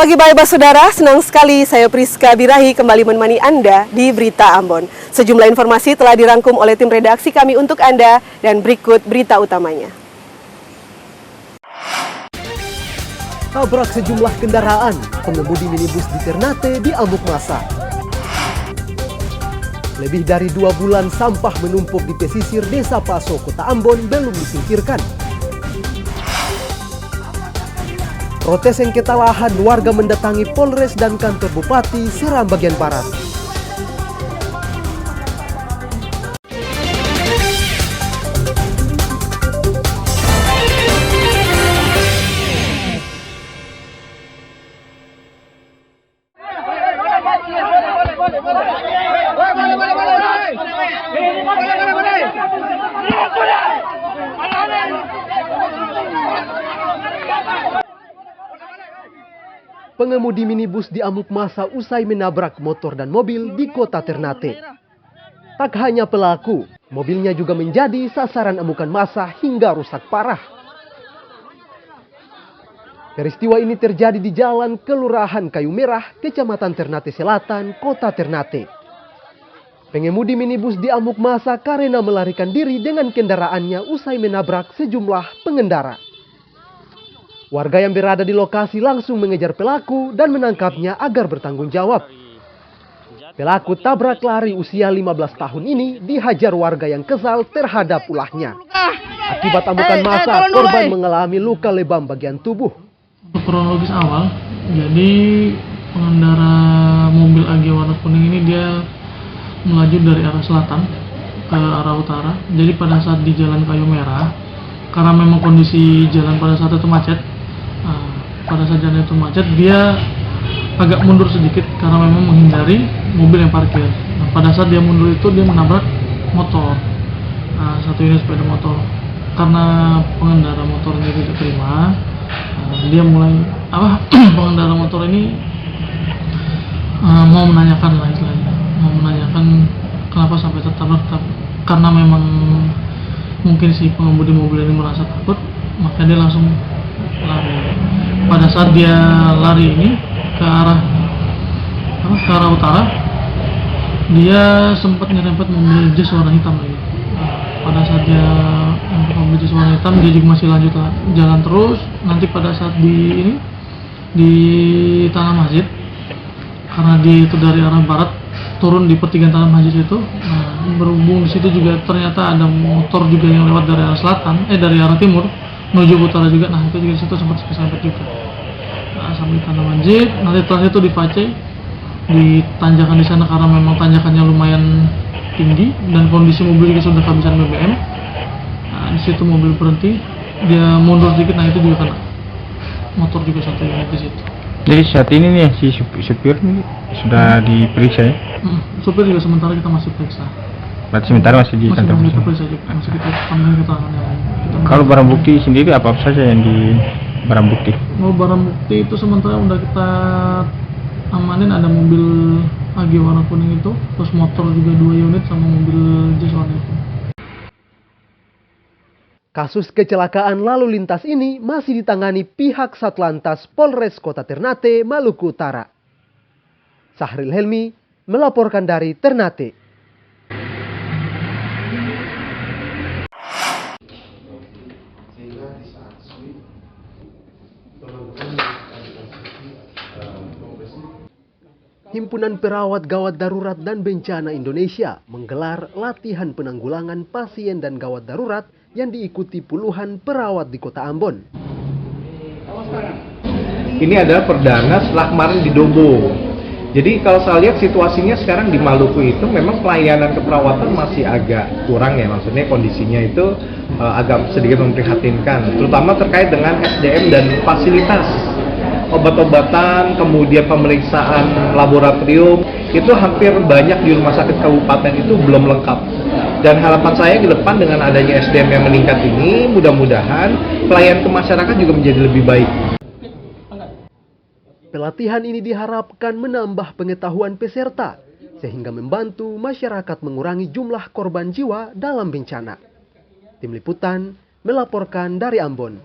Selamat pagi Bapak Saudara, senang sekali saya Priska Birahi kembali menemani Anda di Berita Ambon. Sejumlah informasi telah dirangkum oleh tim redaksi kami untuk Anda dan berikut berita utamanya. Tabrak sejumlah kendaraan, pengemudi minibus di Ternate diamuk massa. Lebih dari 2 bulan sampah menumpuk di pesisir Desa Paso, Kota Ambon belum disingkirkan. Protes sengketa lahan, warga mendatangi Polres dan kantor Bupati Seram bagian Barat. Pengemudi minibus diamuk massa usai menabrak motor dan mobil di kota Ternate. Tak hanya pelaku, mobilnya juga menjadi sasaran amukan massa hingga rusak parah. Peristiwa ini terjadi di Jalan Kelurahan Kayu Merah, Kecamatan Ternate Selatan, Kota Ternate. Pengemudi minibus diamuk massa karena melarikan diri dengan kendaraannya usai menabrak sejumlah pengendara. Warga yang berada di lokasi langsung mengejar pelaku dan menangkapnya agar bertanggung jawab. Pelaku tabrak lari usia 15 tahun ini dihajar warga yang kesal terhadap ulahnya. Akibat amukan massa, korban mengalami luka lebam bagian tubuh. Untuk kronologis awal, jadi pengendara mobil AG warna kuning ini dia melaju dari arah selatan ke arah utara. Jadi pada saat di Jalan Kayu Merah, karena memang kondisi jalan pada saat itu macet, dia agak mundur sedikit karena memang menghindari mobil yang parkir. Nah, pada saat dia mundur itu dia menabrak motor, satu unit sepeda motor. Karena pengendara motornya tidak terima, dia mulai pengendara motor ini mau menanyakan kenapa sampai tertabrak. Karena memang mungkin si pengemudi mobil ini merasa takut, maka dia langsung lari. Pada saat dia lari ini ke arah utara, dia sempat nyerempet mobil Jazz warna hitam lagi. Pada saat dia mobil Jazz warna hitam, dia juga masih lanjut jalan terus. Nanti pada saat di Tanah Masjid, karena dia itu dari arah barat turun di pertigaan Tanah Masjid itu, berhubung di situ juga ternyata ada motor juga yang lewat dari arah selatan, dari arah timur menuju ke utara juga. Nah itu juga di situ sempat kesempet juga. Sampai Tanah Masjid, nanti setelah itu di Pace, di tanjakan di sana karena memang tanjakannya lumayan tinggi dan kondisi mobil juga sudah kehabisan BBM. Nah di situ mobil berhenti, dia mundur sedikit, nah itu juga kena motor juga satu unit di situ. Jadi saat ini nih si supir nih sudah diperiksa ya? Supir juga sementara kita masih periksa. Berarti sementara masih di kantor polisi. Masih kita panggil keterangannya. Kalau barang bukti sendiri apa saja yang di barang bukti? Barang bukti itu sementara udah kita amanin, ada mobil AG warna kuning itu, terus motor juga 2 unit sama mobil Jazz warna hitam. Kasus kecelakaan lalu lintas ini masih ditangani pihak Satlantas Polres Kota Ternate, Maluku Utara. Sahril Helmi melaporkan dari Ternate. Himpunan Perawat Gawat Darurat dan Bencana Indonesia menggelar latihan penanggulangan pasien dan gawat darurat yang diikuti puluhan perawat di Kota Ambon. Ini adalah perdana setelah kemarin di Dobo. Jadi kalau saya lihat situasinya sekarang di Maluku itu memang pelayanan keperawatan masih agak kurang ya, maksudnya kondisinya itu agak sedikit memprihatinkan, terutama terkait dengan SDM dan fasilitas. Obat-obatan, kemudian pemeriksaan laboratorium, itu hampir banyak di rumah sakit kabupaten itu belum lengkap. Dan harapan saya ke depan dengan adanya SDM yang meningkat ini, mudah-mudahan pelayanan ke masyarakat juga menjadi lebih baik. Pelatihan ini diharapkan menambah pengetahuan peserta, sehingga membantu masyarakat mengurangi jumlah korban jiwa dalam bencana. Tim Liputan melaporkan dari Ambon.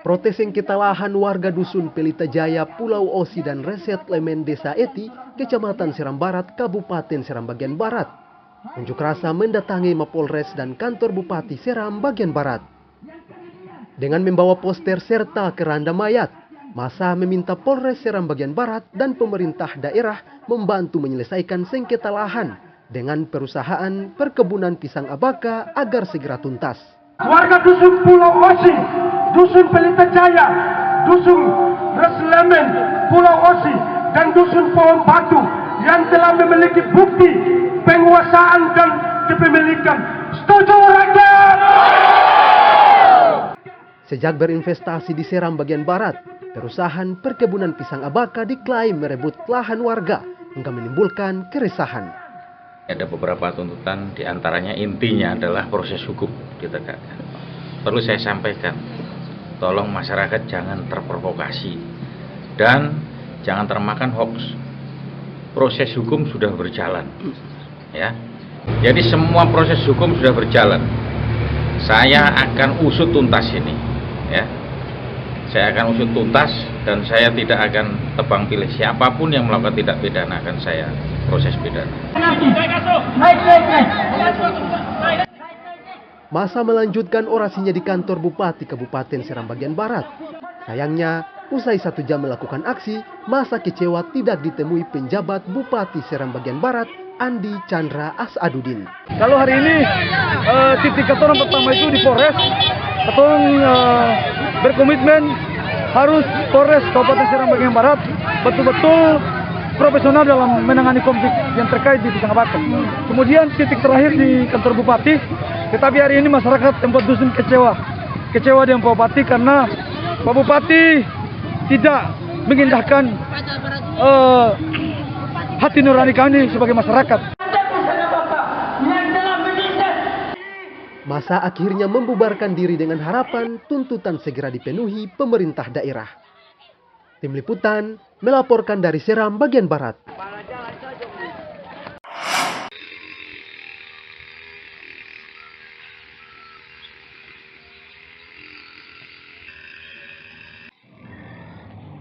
Protes sengketa lahan warga dusun Pelita Jaya, Pulau Osi dan Reset Lemen Desa Eti, Kecamatan Seram Barat, Kabupaten Seram bagian Barat. Unjuk rasa mendatangi Mapolres dan kantor Bupati Seram bagian Barat. Dengan membawa poster serta keranda mayat, massa meminta Polres Seram bagian Barat dan pemerintah daerah membantu menyelesaikan sengketa lahan dengan perusahaan perkebunan pisang abaka agar segera tuntas. Warga dusun Pulau Osi, dusun Pelita Jaya, dusun Reslemen, Pulau Osi, dan dusun Pohon Batu yang telah memiliki bukti penguasaan dan kepemilikan. Setuju rakyat? Sejak berinvestasi di Seram bagian Barat, perusahaan perkebunan pisang abaka diklaim merebut lahan warga hingga menimbulkan keresahan. Ada beberapa tuntutan, diantaranya intinya adalah proses hukum ditegakkan. Perlu saya sampaikan, tolong masyarakat jangan terprovokasi dan jangan termakan hoax. Proses hukum sudah berjalan, ya. Jadi semua proses hukum sudah berjalan. Saya akan usut tuntas ini, ya. Saya akan usut tuntas dan saya tidak akan tebang pilih siapapun yang melakukan tindak pidana akan saya proses pidana. Massa melanjutkan orasinya di kantor Bupati Kabupaten Seram bagian Barat. Sayangnya, usai 1 jam melakukan aksi, massa kecewa tidak ditemui penjabat Bupati Seram bagian Barat, Andi Chandra Asadudin. Kalau hari ini titik ketorong pertama itu di Polres, ketorong berkomitmen harus Polres Kabupaten Seram bagian Barat betul-betul profesional dalam menangani konflik yang terkait di pisang abaka. Kemudian titik terakhir di kantor Bupati, tetapi hari ini masyarakat tempat dusun kecewa dengan Pak Bupati karena Pak Bupati tidak mengindahkan hati nurani kami sebagai masyarakat. Massa akhirnya membubarkan diri dengan harapan tuntutan segera dipenuhi pemerintah daerah. Tim Liputan melaporkan dari Seram bagian Barat.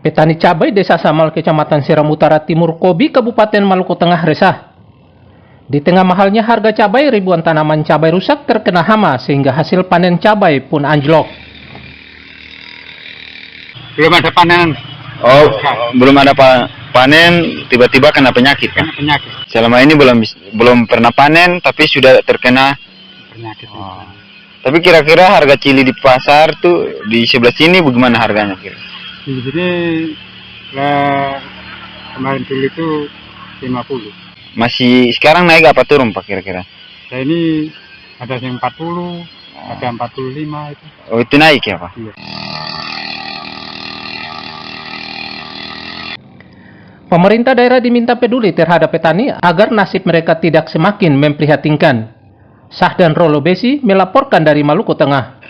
Petani cabai Desa Samal, Kecamatan Seram Utara Timur Kobi, Kabupaten Maluku Tengah resah. Di tengah mahalnya harga cabai, ribuan tanaman cabai rusak terkena hama sehingga hasil panen cabai pun anjlok. Belum ada panen. Oh, belum ada panen, tiba-tiba kena penyakit kan? Penyakit. Selama ini belum pernah panen, tapi sudah terkena penyakit. Oh. Tapi kira-kira harga cili di pasar tuh di sebelah sini bagaimana harganya kira? Di sini kemarin cili itu 50. Masih sekarang naik apa turun Pak kira-kira? Nah ini ada yang 40, ada 45 itu. Oh itu naik ya Pak? Iya. Pemerintah daerah diminta peduli terhadap petani agar nasib mereka tidak semakin memprihatinkan. Sahdan Rolo Besi melaporkan dari Maluku Tengah.